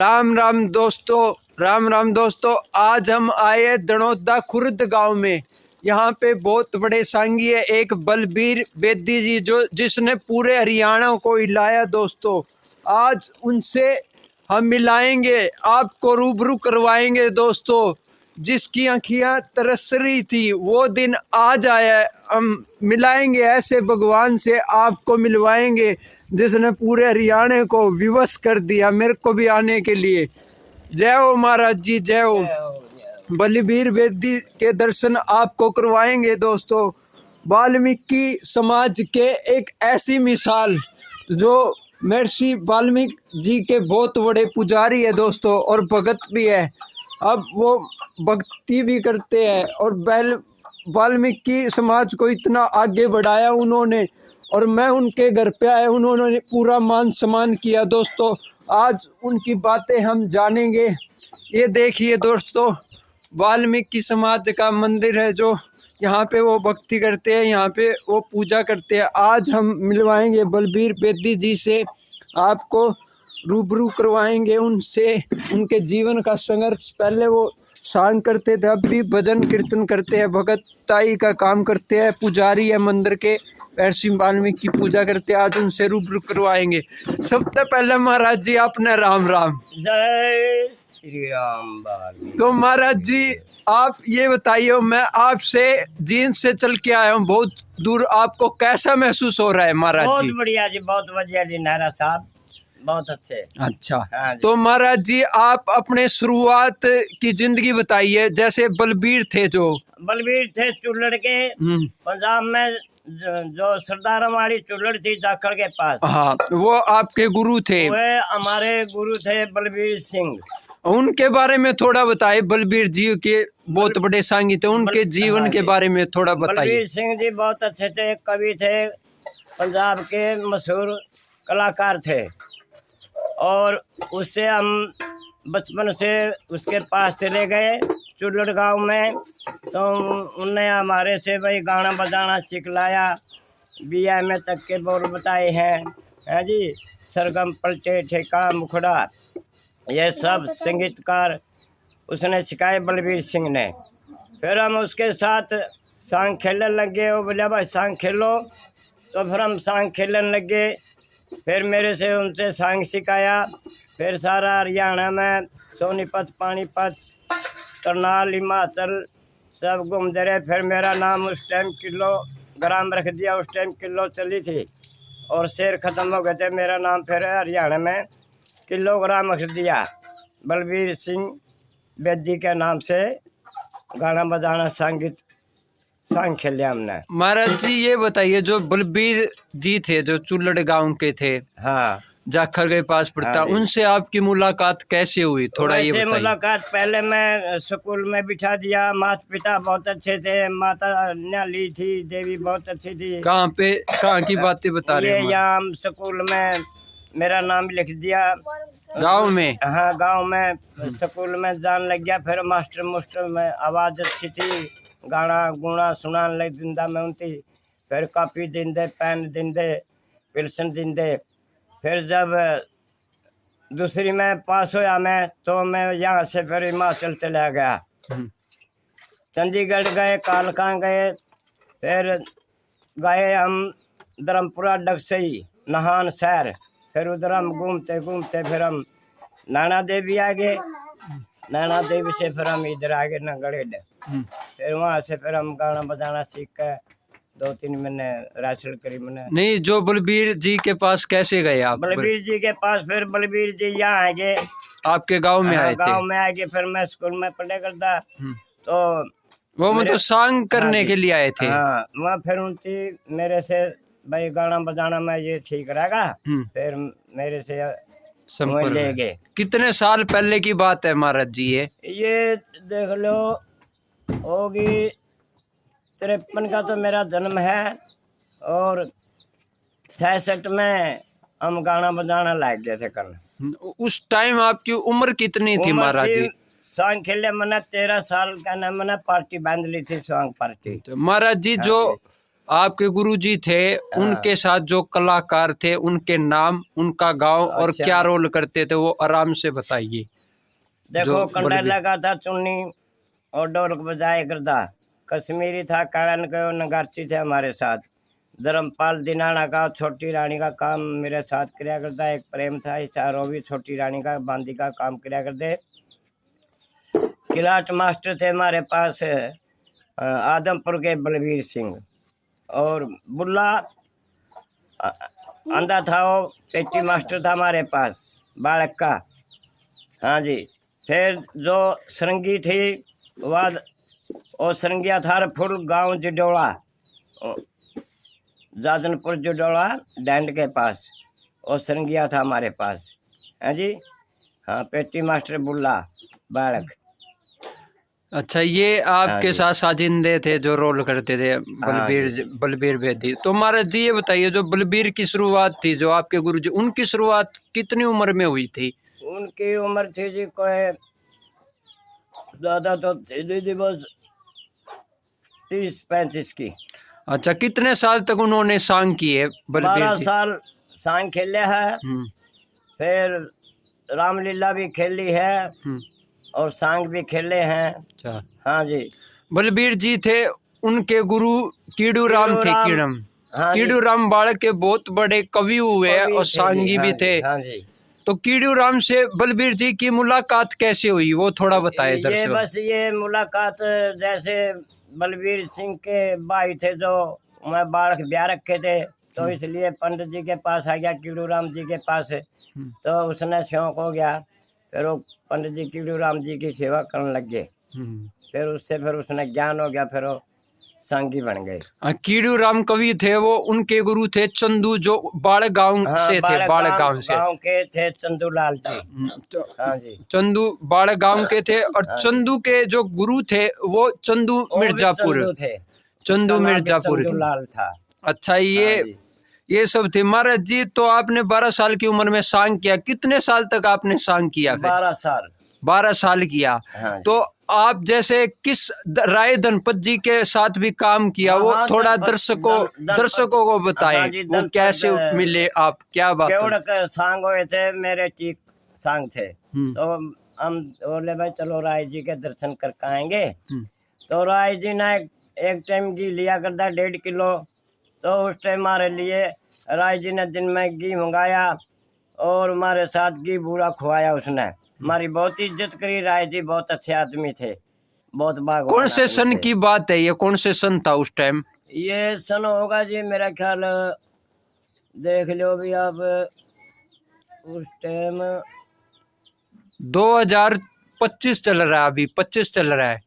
राम राम दोस्तों, आज हम आए दनौदा खुर्द गांव में। यहाँ पे बहुत बड़े सांगी है, एक बलबीर बेदी जी जो जिसने पूरे हरियाणा को हिलाया। दोस्तों आज उनसे हम मिलाएंगे, आपको रूबरू करवाएंगे। दोस्तों जिसकी आँखियाँ तरस रही थी वो दिन आज आया है। हम मिलाएंगे ऐसे भगवान से, आपको मिलवाएंगे जिसने पूरे हरियाणा को विवश कर दिया, मेरे को भी आने के लिए। जय हो महाराज जी, जय हो। बलबीर बेदी के दर्शन आपको करवाएंगे। दोस्तों वाल्मीकि समाज के एक ऐसी मिसाल जो महर्षि वाल्मीकि जी के बहुत बड़े पुजारी है दोस्तों, और भगत भी है। अब वो भक्ति भी करते हैं और वाल्मीकि समाज को इतना आगे बढ़ाया उन्होंने, और मैं उनके घर पे आया, उन्होंने पूरा मान सम्मान किया। दोस्तों आज उनकी बातें हम जानेंगे। ये देखिए दोस्तों, वाल्मीकि समाज का मंदिर है जो यहाँ पे वो भक्ति करते हैं, यहाँ पे वो पूजा करते हैं। आज हम मिलवाएंगे बलबीर बेदी जी से, आपको रूबरू करवाएंगे उनसे, उनके जीवन का संघर्ष। पहले वो सांग करते थे, अब भी भजन कीर्तन करते हैं, भगताई का काम करते हैं, पुजारी है मंदिर के, महर्षि वाल्मीकि की पूजा करते हैं। आज उनसे रूबरू करवाएंगे। सबसे पहले महाराज जी आपने राम राम। जय श्री राम। तो महाराज जी आप ये बताइए, मैं आपसे जींस से चल के आया हूँ बहुत दूर, आपको कैसा महसूस हो रहा है महाराज जी? बहुत बढ़िया जी, बहुत बढ़िया जी नारा साहब, बहुत अच्छे। अच्छा हाँ जी। तो महाराज जी आप अपने शुरुआत की जिंदगी बताइए। जैसे बलबीर थे, जो बलबीर थे चुल्लड़ के, पंजाब में जो सरदार वाली चुल्लड़ थी जाखड़ के पास। हाँ, वो आपके गुरु थे? वे हमारे गुरु थे बलबीर सिंह। उनके बारे में थोड़ा बताइए। बलबीर जी के बहुत बड़े सांगी थे, उनके जीवन के बारे में थोड़ा बताइए। बलबीर सिंह जी बहुत अच्छे थे, कवि थे, पंजाब के मशहूर कलाकार थे। और उससे हम बचपन से उसके पास चले गए चुल्लड़ गांव में, तो उनने हमारे से भाई गाना बजाना सिखलाया। बिया में तक के बोल बताए हैं जी, सरगम पलटे ठेका मुखड़ा, ये सब संगीतकार उसने सिखाए बलबीर सिंह ने। फिर हम उसके साथ सांग खेलने लगे। वो बोले भाई सांग खेलो, तो फिर हम सांग खेलने लगे। फिर मेरे से उनसे सांग सिखाया। फिर सारा हरियाणा में सोनीपत, पानीपत, करनाल, हिमाचल सब घूमते रहे। फिर मेरा नाम उस टाइम किलोग्राम रख दिया, उस टाइम किलो चली थी और शेर ख़त्म हो गए थे। मेरा नाम फिर हरियाणा में किलोग्राम रख दिया, बलबीर सिंह बेदी के नाम से गाना बजाना सांग खेले हमने। महाराज जी ये बताइए, जो बलबीर जी थे जो चुल्लड़ गांव के थे, हाँ, जाखड़ के पास पड़ता, उनसे आपकी मुलाकात कैसे हुई? थोड़ा ये बताइए। मुलाकात पहले मैं स्कूल में बिठा दिया। माता पिता बहुत अच्छे थे, माता न्याली थी, देवी बहुत अच्छी थी। कहाँ पे, कहाँ की बातें बता रहे हैं? यहाँ स्कूल में मेरा नाम लिख दिया गांव में। हाँ, गांव में स्कूल में जान लग गया। फिर मास्टर में आवाज़ अच्छी थी, गाना गुना सुनाने लग दिंदा मैं उनकी। फिर कापी दिंदे, पेन दिंदे, पेंसिल दिंदे। फिर जब दूसरी में पास होया मैं, तो मैं यहाँ से फिर हिमाचल चला गया। चंडीगढ़ गए, कालका गए, फिर गए हम धर्मपुरा, डगसई, नाहन शहर। फिर उधर हम घूमते घूमते फिर हम नैना देवी आ गए। नैना देवी से फिर हम इधर आ गए नगड़ेड। फिर वहाँ से फिर हम गाना बजाना सीख के 2-3 महीने राशल करी मैंने। नहीं, जो बलबीर जी के पास कैसे गए आप? बलबीर जी के पास फिर बलबीर जी यहाँ आ गए, आपके गांव में आए थे? गाँव में आ गए। फिर मैं स्कूल में पढ़े करता, तो वो मतलब सांग करने के लिए आए थे? हाँ, वहाँ फिर उनकी मेरे से भाई गाना बजाना में ये ठीक रहेगा। फिर मेरे से संपर्क ले गए। कितने साल पहले की बात है महाराज जी? ये देख लो, होगी 53 का तो मेरा जन्म है, और 66 में हम गाना बजाना लायक गए थे करना। उस टाइम आपकी उम्र कितनी थी महाराज जी? सांग खेले मैंने 13 साल का ना, मैंने पार्टी बांध ली थी, सांग पार्टी। महाराज जी जो आपके गुरुजी थे, उनके साथ जो कलाकार थे उनके नाम, उनका गांव और अच्छा। क्या रोल करते थे वो आराम से बताइए। देखो, जो कंडैला का था चुन्नी और ढोलक बजाए करता। कश्मीरी था, कालन के नगारची थे हमारे साथ। धर्मपाल दिनाना का छोटी रानी का काम मेरे साथ किया करता। एक प्रेम था, चारों भी छोटी रानी का बांदी का काम किया करते। किलाट मास्टर थे हमारे पास आदमपुर के बलबीर सिंह। और बुल्ला अंधा था, वो चेट्टी मास्टर था हमारे पास बालक का। हाँ जी। फिर जो सरंगी थी वह और सरंगिया था फुल गांव जडोला, जाजनपुर जडोला डैंड के पास, और सरंगिया था हमारे पास। हाँ जी। हाँ, पेटी मास्टर बुल्ला बालक। अच्छा, ये आपके जी। साथ साजिंदे थे जो रोल करते थे, हाँ जी। बलबीर बेदी। तो महाराज जी ये बताइए, जो बलबीर की शुरुआत थी, जो आपके गुरुजी, उनकी शुरुआत कितनी उम्र में हुई थी? उनकी उम्र थी जी कोई ज्यादा तो दीदी बस 30-35 की। अच्छा, कितने साल तक उन्होंने सांग किए बलबीर 12 जी? साल सांग खेले है। फिर रामलीला भी खेली है और सांग भी खेले हैं। अच्छा, हाँ जी। बलबीर जी थे, उनके गुरु कीड़ू राम थे। कीड़म हाँ जी, कीड़ू राम बाड़ के बहुत बड़े कवि हुए हैं कवि और थे जी। सांगी हाँ भी जी, थे। हाँ जी। तो कीड़ू राम से बलबीर जी की मुलाकात कैसे हुई, वो थोड़ा बताए ये दर्शकों। बस ये मुलाकात जैसे बलबीर सिंह के भाई थे जो मैं बालक ब्याह रखे थे, तो इसलिए पंडित जी के पास आ गया, कीड़ू राम जी के पास। तो उसने शौक हो गया, फिर वो पंडित जी कीड़ू राम जी की सेवा करने लग गए। फिर उससे फिर उसने ज्ञान हो गया, फिर वो सांगी बन गए। कीड़ू राम कवि थे, वो उनके गुरु थे चंदू, जो बाड़ गांव से थे, बाड़ गांव से गांव के थे चंदूलाल जी। हाँ जी। चंदू बाड़ गांव के थे, और चंदू के जो गुरु थे वो चंदू वो भी मिर्जापुर चंदू थे। चंदू उसका नाम भी मिर्जापुर के। चंदूलाल था। अच्छा, हाँ जी। ये सब थे। महाराज जी, तो आपने 12 साल की उम्र में सांग किया, कितने साल तक आपने सांग किया? 12 साल। 12 साल किया। हाँ जी। तो आप जैसे किस राय धनपत जी के साथ भी काम किया, वो हाँ, थोड़ा धनपत दर्शकों को बताएं। हाँ जी, वो धनपत कैसे मिले, आप क्या बात केवड़ के सांग हुए थे, मेरे ठीक सांग थे। हम्म। तो हम बोले भाई चलो राय जी के दर्शन करके आएंगे। तो राय जी ने एक टाइम घी लिया करता 1.5 किलो। तो उस टाइम हमारे लिए राय जी ने दिन में घी मंगाया और हमारे साथ घी बूरा खुआया उसने। हमारी बहुत इज्जत करी। राय जी बहुत अच्छे आदमी थे, बहुत बाग। कौन से सन की बात है ये, कौन से सन था उस टाइम? ये सन होगा जी मेरा ख्याल, देख लो भी आप, उस टाइम 2025 चल रहा है, अभी 25 चल रहा है।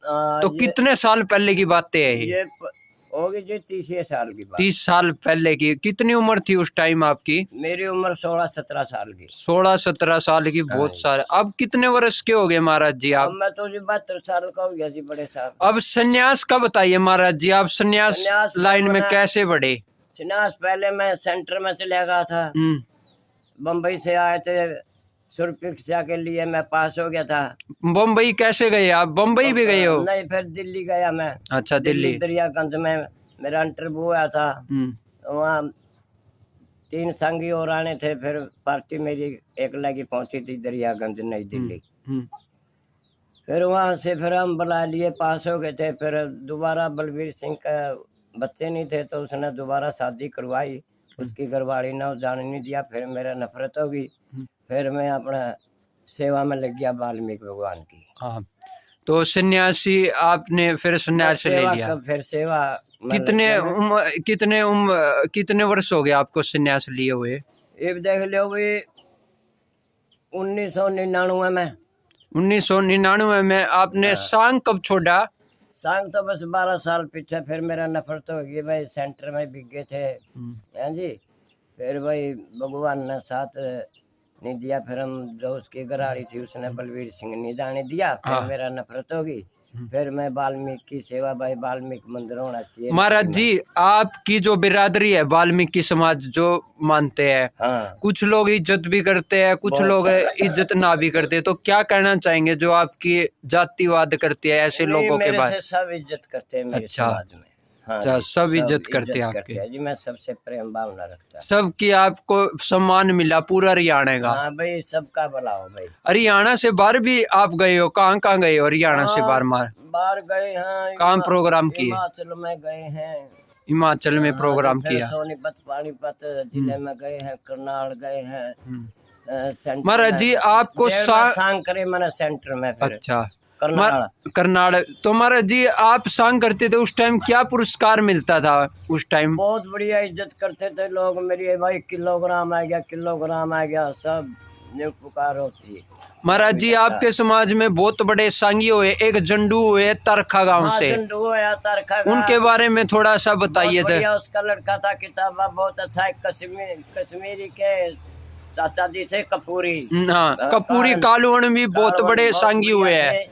तो कितने साल पहले की बातें है ये होगी जी 30 साल की बात। 30 साल पहले की। कितनी उम्र थी उस टाइम आपकी? मेरी उम्र 16-17 साल की। 16-17 साल की, बहुत सारे। अब कितने वर्ष के हो गए महाराज जी आप? अब मैं तो जी 72 साल का हो गया जी, बड़े साहब। अब सन्यास का बताइए महाराज जी, आप सन्यास लाइन में कैसे बढ़े? सन्यास पहले मैं सेंटर में चले गया था। बम्बई से आए थे, शिक्षा के लिए मैं पास हो गया था। बम्बई कैसे गए आप? बम्बई भी गए हो? नहीं, फिर दिल्ली गया मैं। अच्छा, दिल्ली दरियागंज में मेरा इंटरव्यू हुआ था। वहाँ 3 संगी और आने थे, फिर पार्टी मेरी एक लगी पहुंची थी दरियागंज नई दिल्ली। फिर वहाँ से फिर हम बुला लिए, पास हो गए थे। फिर दोबारा बलबीर सिंह का बच्चे नहीं थे, तो उसने दोबारा शादी करवाई। उसकी घरवाली ने जाने नहीं दिया, फिर मेरा नफरत होगी। फिर मैं अपना सेवा में लग गया वाल्मीकि भगवान की। हाँ, तो सन्यासी आपने फिर सन्यास ले लिया। फिर सेवा कितने वर्ष हो गए आपको सन्यास लिए हुए? ये देख लो भी 1999 में। 1999 में आपने सांग कब छोड़ा? सांग तो बस 12 साल पीछे। फिर मेरा नफरत हो गई भाई, सेंटर में बिक गए थे। हाँ जी। फिर भाई भगवान ने साथ नहीं दिया। फिर हम जो उसकी घराड़ी थी उसने बलबीर सिंह नहीं जाने दिया। फिर मेरा नफरत होगी। फिर मैं वाल्मीकि की सेवा, भाई वाल्मीकि मंदिर होना चाहिए। महाराज जी, आपकी जो बिरादरी है वाल्मीकि समाज जो मानते हैं, कुछ लोग इज्जत भी करते हैं, कुछ लोग इज्जत ना भी करते हैं, तो क्या कहना चाहेंगे जो आपकी जातिवाद करते हैं ऐसे लोगों के बारे में? सब इज्जत करते हैं मेरे समाज में। हाँ अच्छा, जी, सब इज्जत करते हैं करते आपके। हैं जी। मैं सबसे प्रेम भावना रखता है। सबकी आपको सम्मान मिला पूरा हरियाणा का। हाँ भाई, सबका भला हो भाई। हरियाणा से बाहर भी आप गए हो, कहाँ कहाँ गए हो हरियाणा से बाहर? मार बाहर गए हैं, कहाँ प्रोग्राम किए? हिमाचल में गए हैं। हिमाचल में हाँ जी, प्रोग्राम फिर किया। सोनीपत पानीपत जिले में गए हैं, करनाल गए हैं। सेंटर महाराज में जी आपको सांग करे मैंने सेंटर में, फिर अच्छा करनाल। करनाल। तो महाराज जी आप सांग करते थे उस टाइम, क्या पुरस्कार मिलता था उस टाइम? बहुत बढ़िया इज्जत करते थे लोग मेरी। भाई किलोग्राम आ गया, किलोग्राम आ गया, सब ने पुकार होती है। महाराज जी आपके समाज में बहुत बड़े सांगी हुए, एक जंडू हुए तरखा गांव हाँ, से, जंडू है तरखा का। उनके बारे में थोड़ा सा बताइए। थे उसका लड़का था, किताबा बहुत अच्छा है। कश्मीरी के चाचा जी थे कपूरी। हाँ, कपूरी कालवण भी बहुत बड़े सांगी हुए हैं।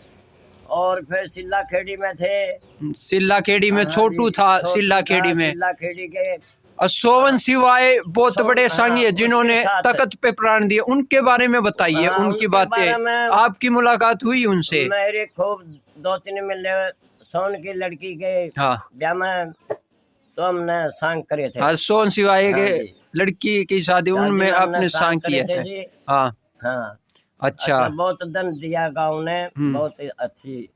और फिर सिल्ला खेड़ी में थे। सिल्ला खेड़ी में छोटू था, सिल्ला खेड़ी में सिल्ला खेड़ी के सोवन सिवाय बहुत बड़े सांगी है जिन्होंने तख्त पे प्राण दिए, उनके बारे में बताइए। हाँ, उनकी बातें, आपकी मुलाकात हुई उनसे? मेरे खूब 2-3 मिले। सोन की लड़की के हाँ ब्याह में तो हमने सांग करे थे। हाँ, सोवन सिवाय के हाँ लड़की की शादी उनमें आपने सांग किए थे। हाँ हाँ, अच्छा, बहुत धन दिया गांव ने, बहुत अच्छी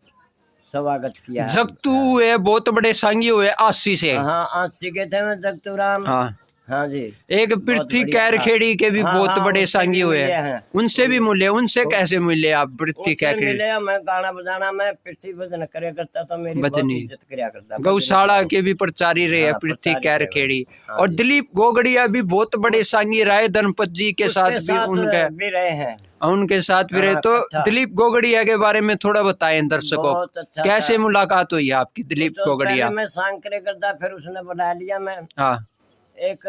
स्वागत किया। जगतू हुए बहुत बड़े सांगी हुए आसी से। हाँ, आसी के थे मैं जगतू राम। हाँ हाँ जी, एक पृथ्वी कैर खेड़ी के भी बहुत बड़े सांगी हुए हैं, उनसे भी मिले। उनसे कैसे मिले आप? पृथ्वी कैर खेड़ी मिले। मैं गाना बजाना में पृथ्वी भजन करे करता था, मेरी बहुत इज्जत करया करता। गौशाला के भी प्रचारी रहे हैं पृथ्वी कैर खेड़ी। और दिलीप गोगड़िया भी बहुत बड़े सांगी राय धनपत जी के साथ भी उनके भी रहे हैं। उनके साथ भी रहे। तो दिलीप गोगड़िया के बारे में थोड़ा बताएं दर्शकों, कैसे मुलाकात हुई आपकी दिलीप गोगड़िया? मैं सांग करे करता, फिर उसने बुला लिया। मैं हाँ, एक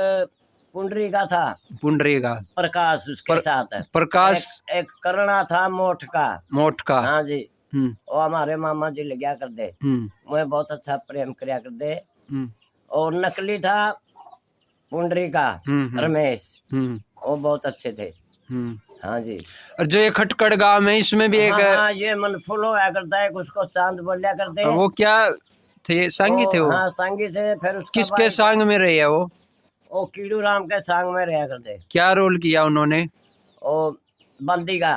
पुंडरी का था, पुंडरी का प्रकाश उसके साथ है। प्रकाश एक करना था मोठ का। हाँ जी, वो हमारे मामा जी ले गया कर दे। मैं बहुत अच्छा प्रेम करया कर दे। और नकली था पुंडरी का रमेश, वो बहुत अच्छे थे। हाँ जी। और जो ये खटकड़ गांव में, इसमें भी एक हाँ, ये मनफुल होया करता है, उसको चांद बोलिया करते। वो क्या थे? सांगी थे वो? हाँ, सांगी थे। फिर किसके सांग में रहे है वो? कीड़ू राम के सांग में रहा करते। क्या रोल किया उन्होंने? वो बंदी का।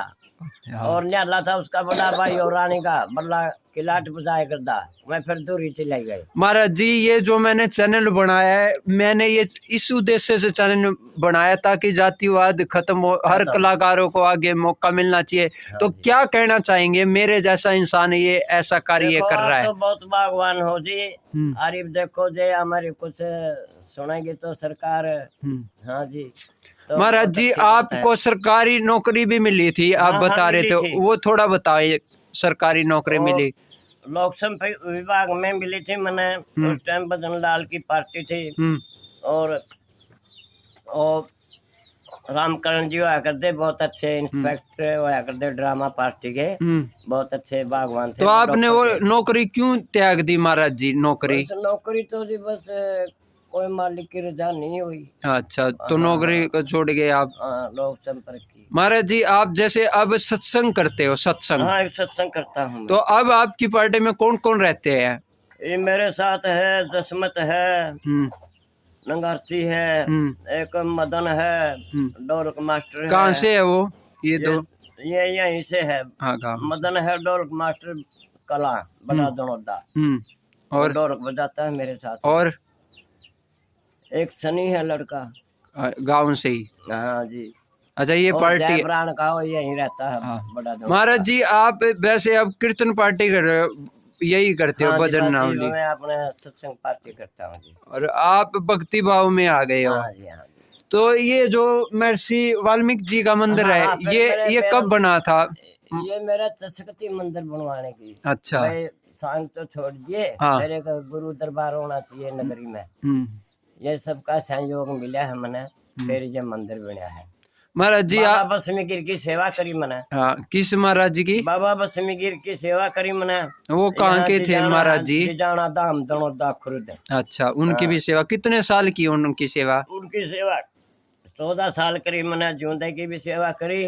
और न्याला था उसका बड़ा भाई, और रानी का बल्ला किलाट बजाया करता। मैं फिर दूरी चले गए। महाराज जी ये जो मैंने चैनल बनाया है, मैंने ये इस उद्देश्य से चैनल बनाया ताकि जातिवाद खत्म हो, हर कलाकारों को आगे मौका मिलना चाहिए। तो क्या कहना चाहेंगे? मेरे जैसा इंसान ये ऐसा कार्य कर रहा है तो बहुत भगवान हो जी। अरे देखो जे हमारी कुछ सुनेगी तो सरकार। हाँ जी। तो महाराज जी आपको सरकारी नौकरी भी मिली थी, आप बता रहे थे, वो थोड़ा बताइए। सरकारी नौकरी मिली? लोक संपर्क विभाग में मिली थी मैंने। उस टाइम बदन लाल की पार्टी थी। और रामकरण जी होया करते, बहुत अच्छे इंस्पेक्टर होया करते ड्रामा पार्टी के, बहुत अच्छे भगवान थे। तो आपने वो नौकरी क्यों त्याग दी महाराज जी? नौकरी तो जी बस कोई मालिक की रजा नहीं हुई। अच्छा, तो नौकरी को छोड़ गए आप? लोक संपर्क की। महाराज जी आप जैसे अब सत्संग करते हो, सत्संग? हाँ, सत्संग करता हूँ। तो अब आपकी पार्टी में कौन कौन रहते हैं? ये मेरे साथ है, जसमत है, नंगारती है, एक मदन है, ढोलक मास्टर है। कहाँ से है वो? ये दो ये यहीं से है। हाँ, मदन है ढोलक मास्टर कला, बड़ा दनौदा। और ढोलक बजाता है मेरे साथ। और एक सनी है लड़का, गांव से ही। हाँ जी। अच्छा, ये पार्टी प्राण का वो यहीं रहता है। बड़ा महाराज जी आप वैसे अब कीर्तन पार्टी कर रहे हो, यही करते हो? भजन नावली? मैं अपने सत्संग पार्टी करता हूँ जी। और आप भक्ति भाव में आ गए हो। हाँ जी, हाँ जी। तो ये जो महर्षि वाल्मीकि जी का मंदिर है, ये कब बना था? ये मेरा शक्ति मंदिर बनवाने की। अच्छा, सांग तो छोड़ दिए। मेरे को गुरु दरबार होना चाहिए नगरी में। ये सबका सहयोग मिला है मैंने, फिर ये मंदिर बना है। महाराज जी बाबा बसमीगिर की सेवा करी मैंने। हाँ, किस महाराज जी की? बाबा बसमीगिर की सेवा करी मैंने। वो कहाँ के थे महाराज जी? जाना धाम दनौदा खुर्द। अच्छा, उनकी भी सेवा कितने साल की? उनकी सेवा उनकी सेवा 14 साल करीब मैंने जूंदे की भी सेवा करी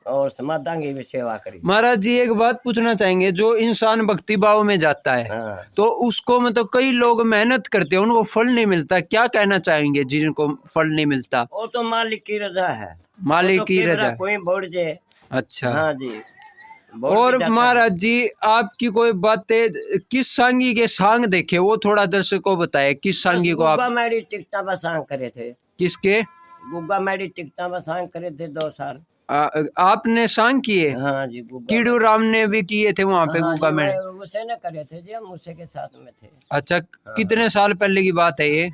और समाधान की भी सेवा करी। महाराज जी एक बात पूछना चाहेंगे, जो इंसान भक्ति भाव में जाता है हाँ। तो उसको मतलब कई लोग मेहनत करते हैं, उनको फल नहीं मिलता, क्या कहना चाहेंगे जिनको फल नहीं मिलता? वो तो मालिक की रजा है, मालिक की रजा। कोई बोल जे। अच्छा। हाँ जी। और महाराज जी आपकी कोई बातें किस सांगी के सांग देखे वो थोड़ा दर्शक को बताए, किस सांगी को आप? गुग्गा मैडी टिकटा बसांग करे थे। किसके? गुग्गा मैडी टिकटा बसांग करे थे 2 साल। आपने सांग किए? हाँ जी। कीड़ू राम ने भी किए थे वहाँ पे। हाँ गुग्गा में उसे ने करे थे जी, हम उसे के साथ में थे। अच्छा। कितने साल पहले की बात है ये?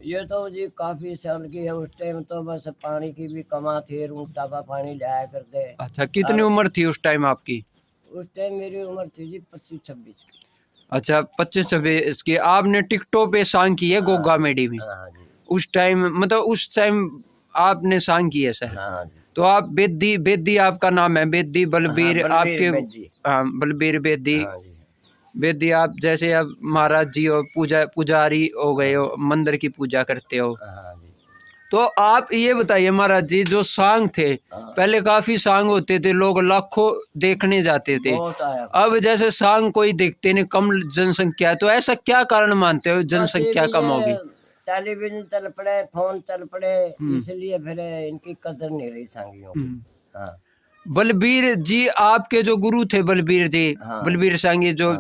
ये तो जी काफी साल की है। उस टाइम तो बस पानी की भी कमा थी, रूटा का पानी लाया करते। अच्छा। कितनी उम्र थी उस टाइम आपकी? उस टाइम मेरी उम्र थी जी 25-26 की। अच्छा 25-26 की। आपने टिकटों पे सांग की है गोगा मेडी में? हाँ जी। उस टाइम मतलब उस टाइम आपने सांग की है सर? हाँ जी। तो आप बेदी, बेदी आपका नाम है बेदी बलबीर? हाँ, आपके हाँ बलबीर बेदी। हाँ जी। बेदी आप जैसे अब महाराज जी हो, पुजारी हो गए हो, मंदिर की पूजा करते हो। हाँ जी। तो आप ये बताइए महाराज जी, जो सांग थे पहले काफी सांग होते थे, लोग लाखों देखने जाते थे। अब जैसे सांग कोई देखते नहीं, कम जनसंख्या है, तो ऐसा क्या कारण मानते हो जनसंख्या कम होगी? टेलीविजन चल पड़े, फोन चल पड़े, इसलिए फिर इनकी कदर नहीं रही सांगियों की। हाँ। बलबीर जी आपके जो गुरु थे बलबीर जी, बलबीर सांगी जो,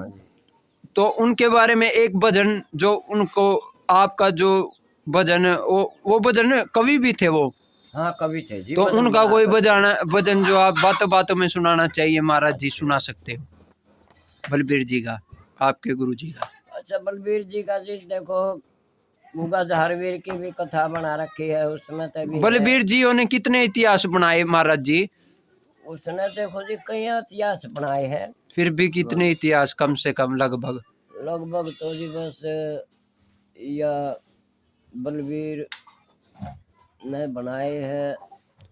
तो उनके बारे में एक भजन जो उनको, आपका जो भजन, वो भजन कवि भी थे वो? हाँ कवि थे जी। तो उनका कोई भजन जो आप बातों बातों में सुनाना चाहिए महाराज जी, सुना सकते हो बलबीर जी का, आपके गुरु जी का? अच्छा बलबीर जी का जी देखो, गुगा जहरवीर की भी कथा बना रखी है उसमें। तभी बलबीर जी ने कितने इतिहास बनाए महाराज जी? उसने देखो जी कई इतिहास बनाए हैं। फिर भी कितने इतिहास? कम से कम लगभग तो जी बस या बलबीर ने बनाए हैं।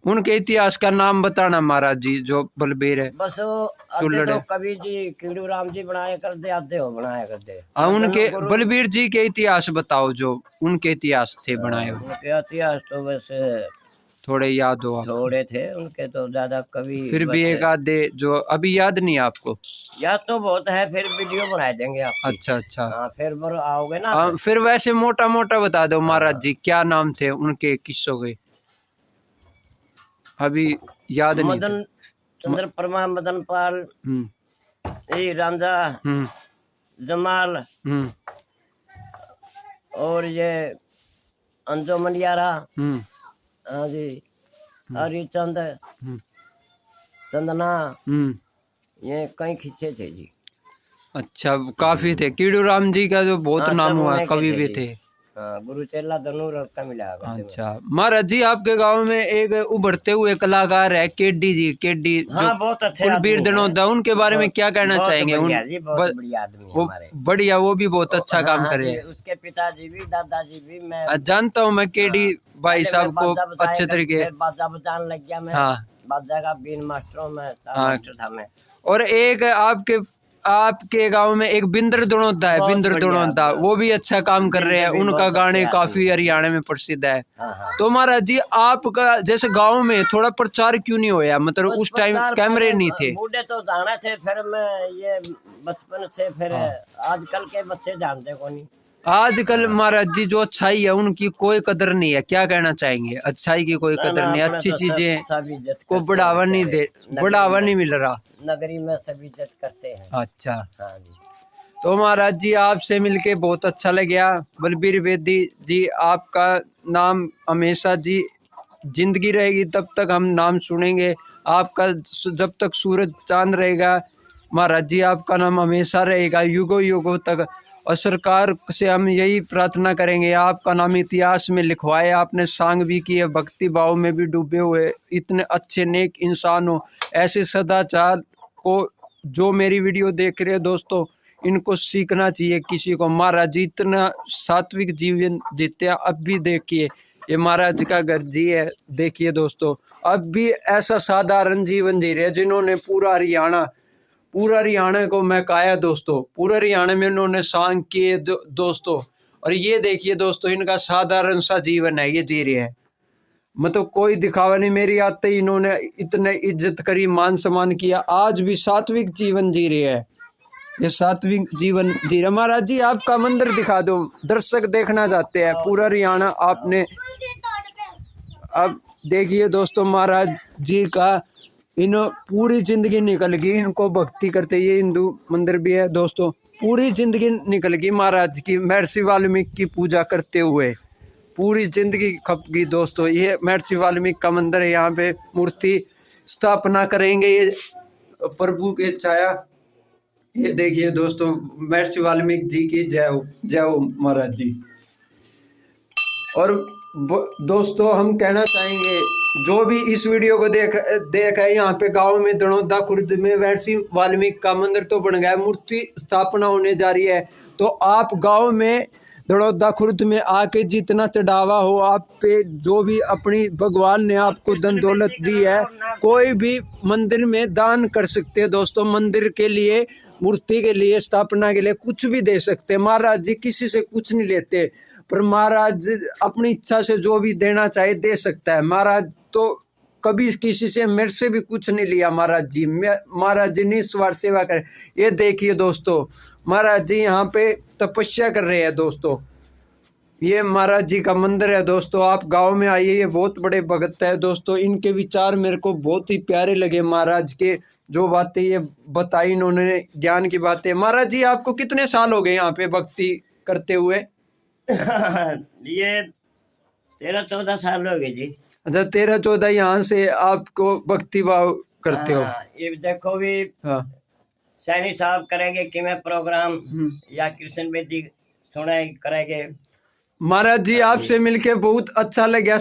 उनके इतिहास का नाम बताना महाराज जी, जो बलबीर है। बस वो आधे तो कवि जी कीड़ू राम जी बनाया कर दे, आधे हो बनाया कर दे। उनके बलबीर जी के इतिहास बताओ, जो उनके इतिहास थे बनाए हुए। उनके इतिहास तो बस थोड़े याद हो? थोड़े थे उनके तो, ज्यादा कवि फिर भी एक आधे जो अभी याद नहीं आपको? याद तो बहुत है, फिर वीडियो बना देंगे आप। अच्छा अच्छा। हाँ फिर आओगे ना। फिर वैसे मोटा मोटा बता दो महाराज जी, क्या नाम थे उनके किस्सों के? अभी याद नहीं। मदन चंद्र परमा, मदन पाल, रांझा, जमाल, और ये अंजो मंडियारा। हाँ जी। हरिचंद, चंदना, ये कई खिस्से थे जी। अच्छा काफी थे। कीड़ू राम जी का जो बहुत नाम हुआ, कवि भी थे। गुरु चेला दोनों का मिला। अच्छा महाराज जी आपके गांव में एक उभरते हुए कलाकार है केडी जी, केडी जो बहुत अच्छे कुलबीर दनोदा, उनके बारे में क्या कहना चाहेंगे? वो बढ़िया, वो भी बहुत अच्छा काम कर रहे हैं। उसके पिताजी भी, दादाजी भी। मैं जानता हूँ मैं केडी भाई साहब को अच्छे तरीके। बाजा बजाने लग गया मैं। हाँ बाजा का बीन मास्टरों में मास्टर था मैं। और एक आपके गांव में एक बिंदर दनोदा है, बिंदर दनोदा, वो भी अच्छा काम कर रहे हैं। उनका गाने काफी हरियाणा में प्रसिद्ध है। तो महाराज जी आपका जैसे गांव में थोड़ा प्रचार क्यों नहीं होया? मतलब उस टाइम कैमरे नहीं थे। बूढ़े तो जाने थे, फिर मैं ये बचपन से, फिर आजकल के बच्चे जानते को नहीं। आजकल महाराज जी जो अच्छाई है उनकी कोई कदर नहीं है, क्या कहना चाहेंगे? अच्छाई की कोई कदर नहीं, अच्छी चीजें को बढ़ावा नहीं मिल रहा। नगरी में सभी इज्जत करते हैं। अच्छा। हाँ जी। तो महाराज जी आपसे मिलके बहुत अच्छा लगा। बलबीर बेदी जी आपका नाम हमेशा जी जिंदगी रहेगी तब तक हम नाम सुनेंगे आपका, जब तक सूरज चांद रहेगा महाराज जी आपका नाम हमेशा रहेगा युगों युगों तक। और सरकार से हम यही प्रार्थना करेंगे आपका नाम इतिहास में लिखवाए। आपने सांग भी किए, भक्ति भाव में भी डूबे हुए, इतने अच्छे नेक इंसान हो। ऐसे सदाचार को जो मेरी वीडियो देख रहे हैं दोस्तों, इनको सीखना चाहिए किसी को। महाराज जी इतना सात्विक जीवन जीते हैं। अब भी देखिए ये महाराज जी का घर जी है, देखिए दोस्तों अब भी ऐसा साधारण जीवन जी रहे हैं जिन्होंने पूरा हरियाणा को महकाया दोस्तों। पूरा हरियाणा में उन्होंने सांग किए दोस्तों। और ये देखिए दोस्तों इनका साधारण सा जीवन है, ये जी रहे हैं। मतलब कोई दिखावा नहीं, मेरी आते ही इन्होंने इतने इज्जत करी, मान सम्मान किया, आज भी सात्विक जीवन जी रहे हैं, ये सात्विक जीवन जी रहे। महाराज जी आपका मंदिर दिखा दो, दर्शक देखना चाहते हैं पूरा हरियाणा। आपने अब देखिए दोस्तों, महाराज जी का इन पूरी जिंदगी निकल गई इनको भक्ति करते, ये हिंदू मंदिर भी है दोस्तों, पूरी जिंदगी निकल गई महाराज की महर्षि वाल्मीकि की पूजा करते हुए, पूरी जिंदगी खप गई दोस्तों। ये महर्षि वाल्मीकि का मंदिर है, यहाँ पे मूर्ति स्थापना करेंगे ये प्रभु के छाया। ये देखिए दोस्तों, महर्षि वाल्मीकि जी की जय हो महाराज जी। और दोस्तों हम कहना चाहेंगे, जो भी इस वीडियो को देख है, यहाँ पे गांव में दणौदा खुर्द में महर्षि वाल्मीकि का मंदिर तो बन गया, मूर्ति स्थापना होने जा रही है। तो आप गांव में दणौदा खुर्द में आके जितना चढ़ावा हो आप पे, जो भी अपनी भगवान ने आपको धन दौलत दी है, कोई भी मंदिर में दान कर सकते हैं दोस्तों। मंदिर के लिए, मूर्ति के लिए, स्थापना के लिए कुछ भी दे सकते हैं। महाराज जी किसी से कुछ नहीं लेते, पर महाराज अपनी इच्छा से जो भी देना चाहे दे सकता है। महाराज तो कभी किसी से, मेरे से भी कुछ नहीं लिया महाराज जी। महाराज जी निस्वार्थ सेवा कर। ये देखिए दोस्तों, महाराज जी यहाँ पे तपस्या कर रहे हैं दोस्तों। ये महाराज जी का मंदिर है दोस्तों, आप गांव में आइए, ये बहुत बड़े भगत है दोस्तों। इनके विचार मेरे को बहुत ही प्यारे लगे महाराज के, जो बातें ये बताई इन्होंने, ज्ञान की बातें। महाराज जी आपको कितने साल हो गए यहाँ पे भक्ति करते हुए? ये 13-14 साल हो गए जी। अच्छा, 13-14 यहाँ से आपको भक्ति भाव करते हो? ये देखो भी, हाँ, सैनी साहब करेंगे कि मैं प्रोग्राम, या कृष्ण बेदी सुनाई करेंगे। महाराज जी आपसे मिलके बहुत अच्छा लगा।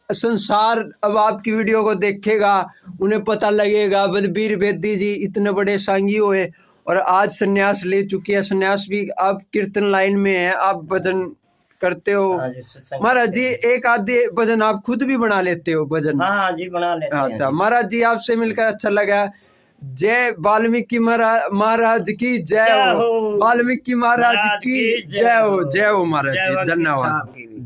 संसार अब आपकी वीडियो को देखेगा, उन्हें पता लगेगा बलबीर बेदी जी इतने बड़े सांगी हुए और आज संन्यास ले चुके हैं। संन्यास भी, आप कीर्तन लाइन में हैं, आप भजन करते हो। महाराज जी एक आधे भजन आप खुद भी बना लेते हो भजन? हाँ जी, बना लेते हैं। अच्छा महाराज जी आपसे मिलकर अच्छा लगा। जय वाल्मीकि महाराज की जय हो, वाल्मीकि महाराज की जय हो, जय हो महाराज जी, धन्यवाद, जय।